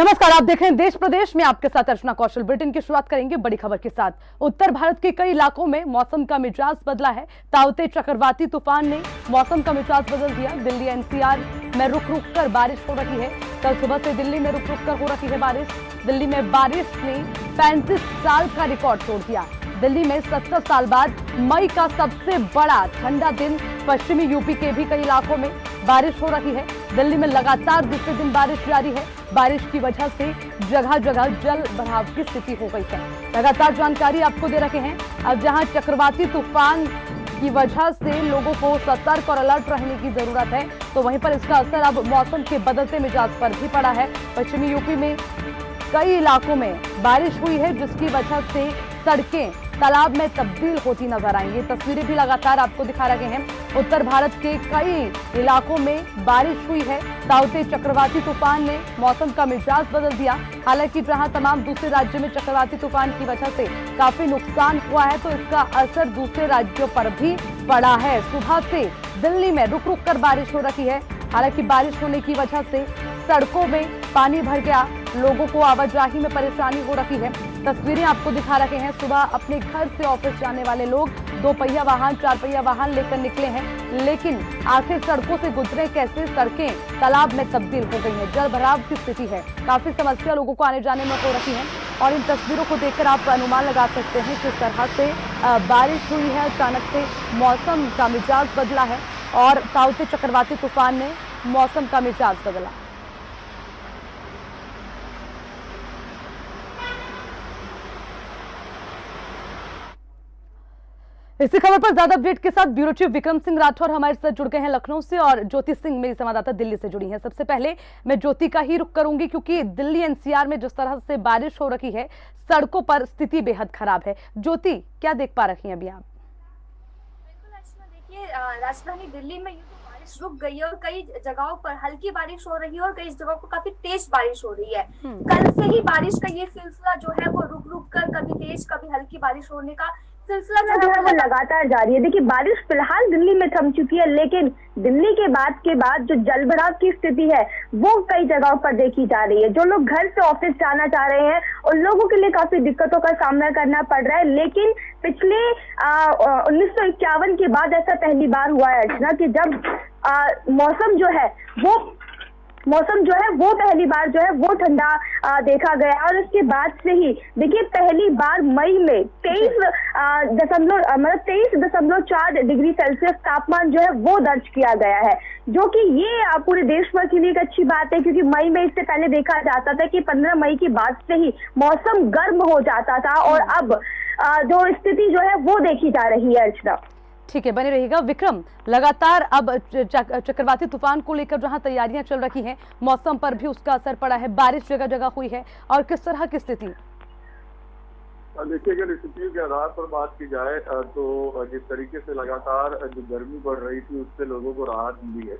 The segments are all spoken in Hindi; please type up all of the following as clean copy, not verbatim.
नमस्कार, आप देख रहे हैं देश प्रदेश में। आपके साथ अर्चना कौशल। बुलेटिन की शुरुआत करेंगे बड़ी खबर के साथ। उत्तर भारत के कई इलाकों में मौसम का मिजाज बदला है। ताउते चक्रवाती तूफान ने मौसम का मिजाज बदल दिया। दिल्ली एनसीआर में रुक रुक कर बारिश हो रही है। कल सुबह से दिल्ली में रुक रुक कर हो रही है बारिश। दिल्ली में बारिश ने 35 साल का रिकॉर्ड तोड़ दिया। दिल्ली में 70 साल बाद मई का सबसे बड़ा ठंडा दिन। पश्चिमी यूपी के भी कई इलाकों में बारिश हो रही है। दिल्ली में लगातार दूसरे दिन बारिश जारी है। बारिश की वजह से जगह जगह जल भराव की स्थिति हो गई है। लगातार जानकारी आपको दे रहे हैं। अब जहां चक्रवाती तूफान की वजह से लोगों को सतर्क और अलर्ट रहने की जरूरत है, तो वहीं पर इसका असर अब मौसम के बदलते मिजाज पर भी पड़ा है। पश्चिमी यूपी में कई इलाकों में बारिश हुई है, जिसकी वजह से सड़कें तालाब में तब्दील होती नजर आई। ये तस्वीरें भी लगातार आपको दिखा रहे हैं। उत्तर भारत के कई इलाकों में बारिश हुई है। ताउते चक्रवाती तूफान ने मौसम का मिजाज बदल दिया। हालांकि जहां तमाम दूसरे राज्यों में चक्रवाती तूफान की वजह से काफी नुकसान हुआ है, तो इसका असर दूसरे राज्यों पर भी पड़ा है। सुबह से दिल्ली में रुक रुक कर बारिश हो रही है। हालांकि बारिश होने की वजह से सड़कों में पानी भर गया, लोगों को आवाजाही में परेशानी हो रही है। तस्वीरें आपको दिखा रहे हैं। सुबह अपने घर से ऑफिस जाने वाले लोग 2 पहिया वाहन, 4 पहिया वाहन लेकर निकले हैं, लेकिन आखिर सड़कों से गुजरे कैसे? सड़कें तालाब में तब्दील हो गई हैं। जल भराव की स्थिति है। काफी समस्या लोगों को आने जाने में हो रही है। और इन तस्वीरों को देखकर आप अनुमान लगा सकते हैं किस तरह से बारिश हुई है। अचानक से मौसम का मिजाज बदला है और ताउते चक्रवाती तूफान ने मौसम का मिजाज बदला। इसी खबर पर ज्यादा अपडेट के साथ ब्यूरो चीफ विक्रम सिंह राठौर हमारे साथ जुड़ गए हैं लखनऊ से, और ज्योति सिंह मेरी संवाददाता दिल्ली से जुड़ी हैं। सबसे पहले मैं ज्योति का ही रुख करूंगी, क्योंकि दिल्ली एनसीआर में जिस तरह से बारिश हो रही है, सड़कों पर स्थिति बेहद खराब है। ज्योति, क्या देख पा रही हैं अभी आप? बिल्कुल अर्चना, देखिए राजधानी दिल्ली में यूं तो बारिश रुक गई है और कई जगहों पर हल्की बारिश हो रही है और कई जगहों पर काफी तेज बारिश हो रही है। कल से ही बारिश का ये सिलसिला जो है वो रुक रुक कर कभी तेज कभी हल्की बारिश होने का सिलसिला जो है वो लगातार जारी है। देखिए, बारिश फिलहाल दिल्ली में थम चुकी है, लेकिन दिल्ली के बाद जो जलभराव की स्थिति है वो कई जगहों पर देखी जा रही है। जो लोग घर से ऑफिस जाना चाह रहे हैं उन लोगों के लिए काफी दिक्कतों का सामना करना पड़ रहा है। लेकिन पिछले 1951 के बाद ऐसा पहली बार हुआ है अर्चना कि जब मौसम जो है वो पहली बार जो है वो ठंडा देखा गया। और उसके बाद से ही देखिए, पहली बार मई में 23.4 डिग्री सेल्सियस तापमान जो है वो दर्ज किया गया है, जो कि ये पूरे देश भर के लिए एक अच्छी बात है, क्योंकि मई में इससे पहले देखा जाता था कि 15 मई के बाद से ही मौसम गर्म हो जाता था, और अब जो स्थिति जो है वो देखी जा रही है अर्चना। ठीक है, बने रहिएगा। विक्रम, लगातार अब चक्रवाती तूफान को लेकर जहां तैयारियां चल रही हैं, मौसम पर भी उसका असर पड़ा है। बारिश जगह जगह हुई है, और किस तरह की स्थिति? देखिए, अगर स्थितियों के आधार पर बात की जाए तो जिस तरीके से लगातार जो गर्मी बढ़ रही थी उससे लोगों को राहत मिली है।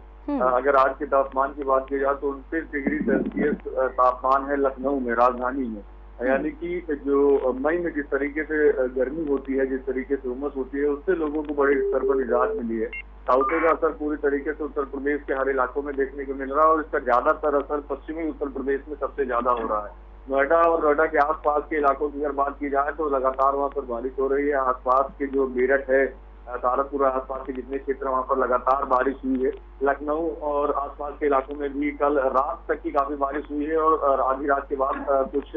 अगर आज के तापमान की बात की जाए तो 29 डिग्री सेल्सियस तापमान है लखनऊ में, राजधानी में। यानी कि जो मई में जिस तरीके से गर्मी होती है, जिस तरीके से उमस होती है, उससे लोगों को बड़े स्तर पर निजात मिली है। ताउते का असर पूरी तरीके से उत्तर प्रदेश के हर इलाकों में देखने को मिल रहा है, और इसका ज्यादातर असर पश्चिमी उत्तर प्रदेश में सबसे ज्यादा हो रहा है। नोएडा और नोएडा के आसपास के इलाकों की अगर बात की जाए तो लगातार वहाँ पर बारिश हो रही है। आसपास के जो मेरठ है, तारापुर आसपास के जितने क्षेत्र वहाँ पर लगातार बारिश हुई है। लखनऊ और आसपास के इलाकों में भी कल रात तक की काफी बारिश हुई है, और आधी रात के बाद कुछ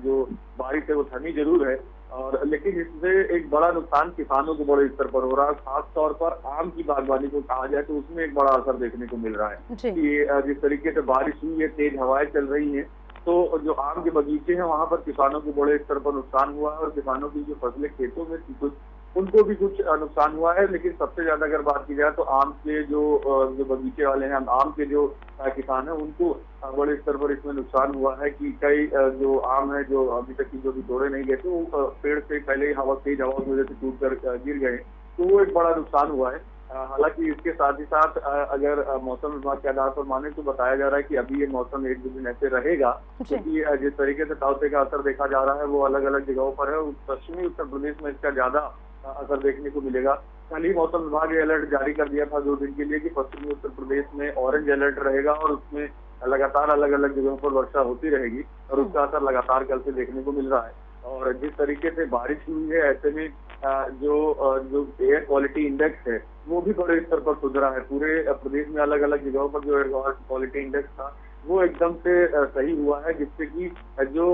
जो बारिश है वो थमी जरूर है, और लेकिन इससे एक बड़ा नुकसान किसानों को बड़े स्तर पर हो रहा है। खास तौर पर आम की बागवानी को कहा जाए तो उसमें एक बड़ा असर देखने को मिल रहा है कि जिस तरीके से बारिश हुई है, तेज हवाएं चल रही है, तो जो आम के बगीचे हैं वहां पर किसानों को बड़े स्तर पर नुकसान हुआ है, और किसानों की जो फसलें खेतों में थी कुछ, उनको भी कुछ नुकसान हुआ है। लेकिन सबसे ज्यादा अगर बात की जाए तो आम के जो बगीचे वाले हैं, आम के जो किसान हैं, उनको बड़े स्तर पर इसमें नुकसान हुआ है कि कई जो आम है जो अभी तक की जो भी तोड़े नहीं गए थे वो पेड़ से पहले ही तेज हवा की वजह से टूट कर गिर गए, तो वो एक बड़ा नुकसान हुआ है। हालांकि इसके साथ ही साथ अगर मौसम विभाग के आधार पर माने तो बताया जा रहा है कि अभी ये मौसम 1-2 दिन ऐसे रहेगा, क्योंकि जिस तरीके से ताउते का असर देखा जा रहा है वो अलग अलग जगहों पर है। पश्चिमी उत्तर प्रदेश में इसका ज्यादा असर देखने को मिलेगा। कल ही मौसम विभाग ने अलर्ट जारी कर दिया था 2 दिन के लिए कि पश्चिमी उत्तर प्रदेश में ऑरेंज अलर्ट रहेगा, और उसमें लगातार अलग अलग जगहों पर वर्षा होती रहेगी और उसका असर लगातार कल से देखने को मिल रहा है। और जिस तरीके से बारिश हुई है, ऐसे में जो एयर क्वालिटी इंडेक्स है वो भी बड़े स्तर पर सुधरा है। पूरे प्रदेश में अलग अलग जगहों पर जो एयर क्वालिटी इंडेक्स था वो एकदम से सही हुआ है, जिससे कि जो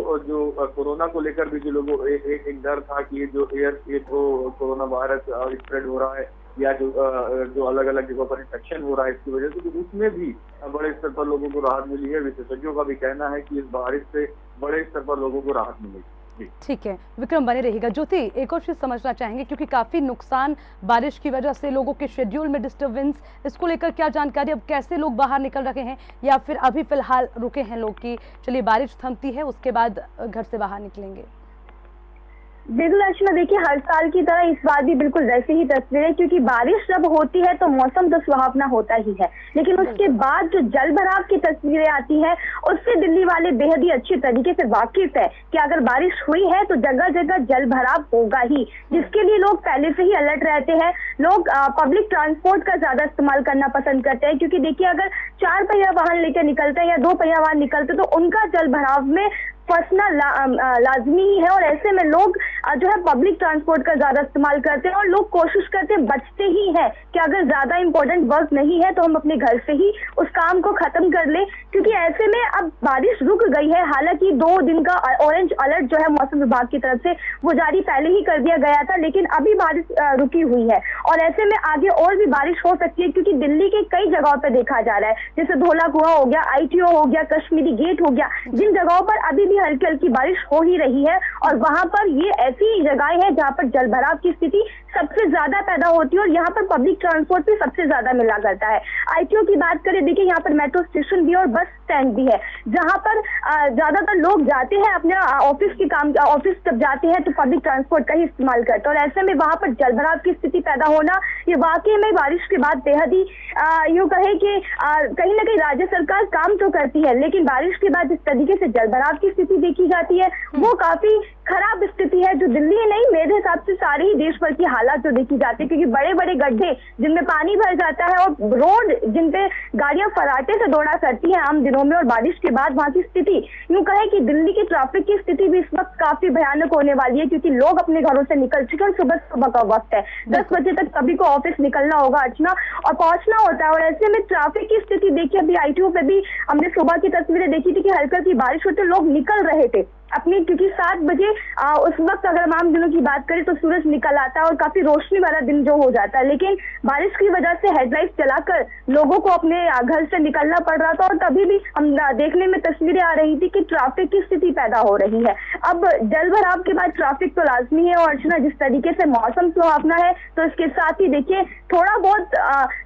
कोरोना को लेकर भी जो लोगों एक डर था कि ये जो एयर कोरोना वायरस स्प्रेड हो रहा है या जो अलग अलग जगहों पर इन्फेक्शन हो रहा है इसकी वजह से, तो उसमें भी बड़े स्तर पर लोगों को राहत मिली है। विशेषज्ञों का भी कहना है कि इस बारिश से बड़े स्तर पर लोगों को राहत मिलेगी। ठीक है विक्रम, बने रहिएगा। ज्योति, एक और चीज समझना चाहेंगे क्योंकि काफी नुकसान बारिश की वजह से, लोगों के शेड्यूल में डिस्टरबेंस, इसको लेकर क्या जानकारी, अब कैसे लोग बाहर निकल रहे हैं या फिर अभी फिलहाल रुके हैं लोग कि चलिए बारिश थमती है उसके बाद घर से बाहर निकलेंगे? बिल्कुल अर्चना, देखिए हर साल की तरह इस बार भी बिल्कुल वैसे ही तस्वीरें, क्योंकि बारिश जब होती है तो मौसम तो सुहावना होता ही है, लेकिन उसके बाद जो जल भराव की तस्वीरें आती है उससे दिल्ली वाले बेहद ही अच्छी तरीके से वाकिफ है कि अगर बारिश हुई है तो जगह जगह जल भराव होगा ही, जिसके लिए लोग पहले से ही अलर्ट रहते हैं। लोग पब्लिक ट्रांसपोर्ट का ज्यादा इस्तेमाल करना पसंद करते हैं, क्योंकि देखिए अगर 4 पहिया वाहन लेकर निकलते हैं या 2 पहिया वाहन निकलते तो उनका जल भराव में फंसना लाजमी ही है। और ऐसे में लोग जो है पब्लिक ट्रांसपोर्ट का ज्यादा इस्तेमाल करते हैं और लोग कोशिश करते हैं, बचते ही हैं कि अगर ज्यादा इंपॉर्टेंट वर्क नहीं है तो हम अपने घर से ही उस काम को खत्म कर लें, क्योंकि ऐसे में अब बारिश रुक गई है। हालांकि 2 दिन का ऑरेंज अलर्ट जो है मौसम विभाग की तरफ से वो जारी पहले ही कर दिया गया था, लेकिन अभी बारिश रुकी हुई है और ऐसे में आगे और भी बारिश हो सकती है, क्योंकि दिल्ली के कई जगहों पर देखा जा रहा है, जैसे धौला कुआं हो गया, ITO हो गया, कश्मीरी गेट हो गया, जिन जगहों पर अभी भी हल्की हल्की बारिश हो ही रही है और वहां पर ये ऐसी जगहें हैं जहां पर जल भराव की स्थिति सबसे ज्यादा पैदा होती है और यहाँ पर पब्लिक ट्रांसपोर्ट भी सबसे ज्यादा मिला करता है। ITO की बात करें, देखिए यहाँ पर मेट्रो स्टेशन भी और बस स्टैंड भी है, जहाँ पर ज्यादातर लोग जाते हैं अपने ऑफिस जब जाते हैं तो पब्लिक ट्रांसपोर्ट का ही इस्तेमाल करते हैं और ऐसे में वहां पर जल भराव की स्थिति पैदा होना ये वाकई में बारिश के बाद बेहद ही यूं कहे कि कहीं ना कहीं राज्य सरकार काम तो करती है, लेकिन बारिश के बाद जिस तरीके से जल भराव की स्थिति देखी जाती है वो काफी खराब स्थिति है, जो दिल्ली ही नहीं मेरे हिसाब से सारे ही देश भर की हालात जो देखी जाती है, क्योंकि बड़े बड़े गड्ढे जिनमें पानी भर जाता है और रोड जिन पे गाड़ियां फराटे से दौड़ा करती हैं आम दिनों में, और बारिश के बाद वहां की स्थिति यूं कहे कि दिल्ली की ट्रैफिक की स्थिति भी इस वक्त काफी भयानक होने वाली है, क्योंकि लोग अपने घरों से निकल चुके हैं। सुबह का वक्त है, 10 बजे तक सभी को ऑफिस निकलना होगा अर्चना और पहुंचना होता है, और ऐसे में ट्रैफिक की स्थिति देखिए, अभी ITO पे भी हमने सुबह की तस्वीरें देखी थी कि हल्की हल्की बारिश होते लोग निकल रहे थे अपनी, क्योंकि 7 बजे उस वक्त अगर हम आम दिनों की बात करें तो सूरज निकल आता है और काफी रोशनी वाला दिन जो हो जाता है, लेकिन बारिश की वजह से हेडलाइट जलाकर लोगों को अपने घर से निकलना पड़ रहा था और तभी भी हम देखने में तस्वीरें आ रही थी कि ट्रैफिक की स्थिति पैदा हो रही है। अब जल भराव के बाद ट्रैफिक तो लाजमी है और अर्चना जिस तरीके से मौसम सुहावना है तो इसके साथ ही देखिए थोड़ा बहुत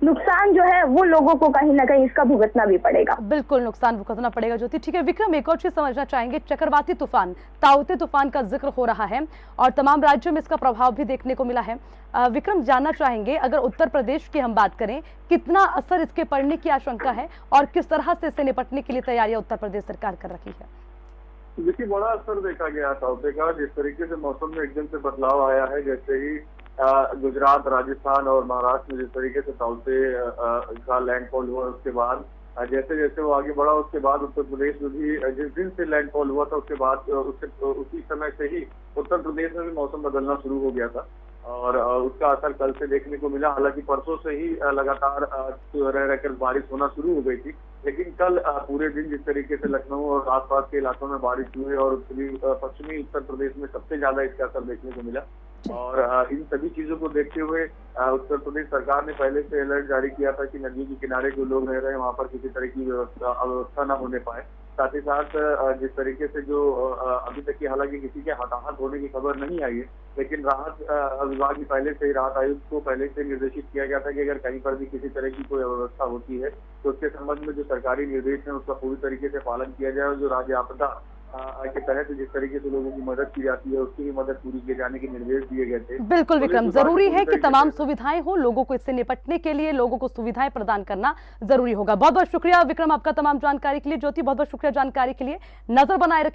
नुकसान जो है वो लोगों को कहीं ना कहीं इसका भुगतना भी पड़ेगा। बिल्कुल नुकसान भुगतना पड़ेगा ज्योति। ठीक है विक्रम, एक और चीज समझना चाहेंगे, चक्रवाती तूफान ताउते तूफान का जिक्र हो रहा है और तमाम राज्यों में इसका प्रभाव भी देखने को मिला है। विक्रम, जानना चाहेंगे अगर उत्तर प्रदेश की हम बात करें, कितना असर इसके पड़ने की आशंका है और किस तरह से इससे निपटने के लिए तैयारियां उत्तर प्रदेश सरकार कर रही है? देखिए बड़ा असर देखा गया ताउते का, जिस तरीके से मौसम में एकदम से बदलाव आया है, जैसे ही गुजरात, राजस्थान और महाराष्ट्र में जिस तरीके से ताउते का लैंडफॉल हुआ, उसके बाद जैसे जैसे वो आगे बढ़ा उसके बाद उत्तर प्रदेश में भी जिस दिन से लैंडफॉल हुआ था उसके बाद उसी समय से ही उत्तर प्रदेश में भी मौसम बदलना शुरू हो गया था और उसका असर कल से देखने को मिला। हालांकि परसों से ही लगातार रह रहकर बारिश होना शुरू हो गई थी, लेकिन कल पूरे दिन जिस तरीके से लखनऊ और आसपास के इलाकों में बारिश हुई और पश्चिमी उत्तर प्रदेश में सबसे ज्यादा इसका असर देखने को मिला। और इन सभी चीजों को देखते हुए उत्तर प्रदेश सरकार ने पहले से अलर्ट जारी किया था कि नदियों के किनारे जो लोग रह रहे हैं वहां पर किसी तरह की अव्यवस्था न होने पाए। साथ ही साथ जिस तरीके से जो अभी तक की हालांकि किसी के हताहत होने की खबर नहीं आई है, लेकिन राहत विभाग की पहले से ही राहत आयुक्त को पहले से निर्देशित किया गया था कि अगर कहीं पर भी किसी तरह की कोई अव्यवस्था होती है तो उसके संबंध में जो सरकारी निर्देश है उसका पूरी तरीके से पालन किया जाए और जो राज्य आपदा के तहत जिस तरीके से लोगों की मदद की जाती है उसकी भी मदद पूरी किए जाने के निर्देश दिए गए थे। बिल्कुल विक्रम, जरूरी है कि तमाम सुविधाएं हो, लोगों को इससे निपटने के लिए लोगों को सुविधाएं प्रदान करना जरूरी होगा। बहुत बहुत शुक्रिया विक्रम आपका तमाम जानकारी के लिए। ज्योति, बहुत बहुत शुक्रिया जानकारी के लिए। नजर बनाए रखें।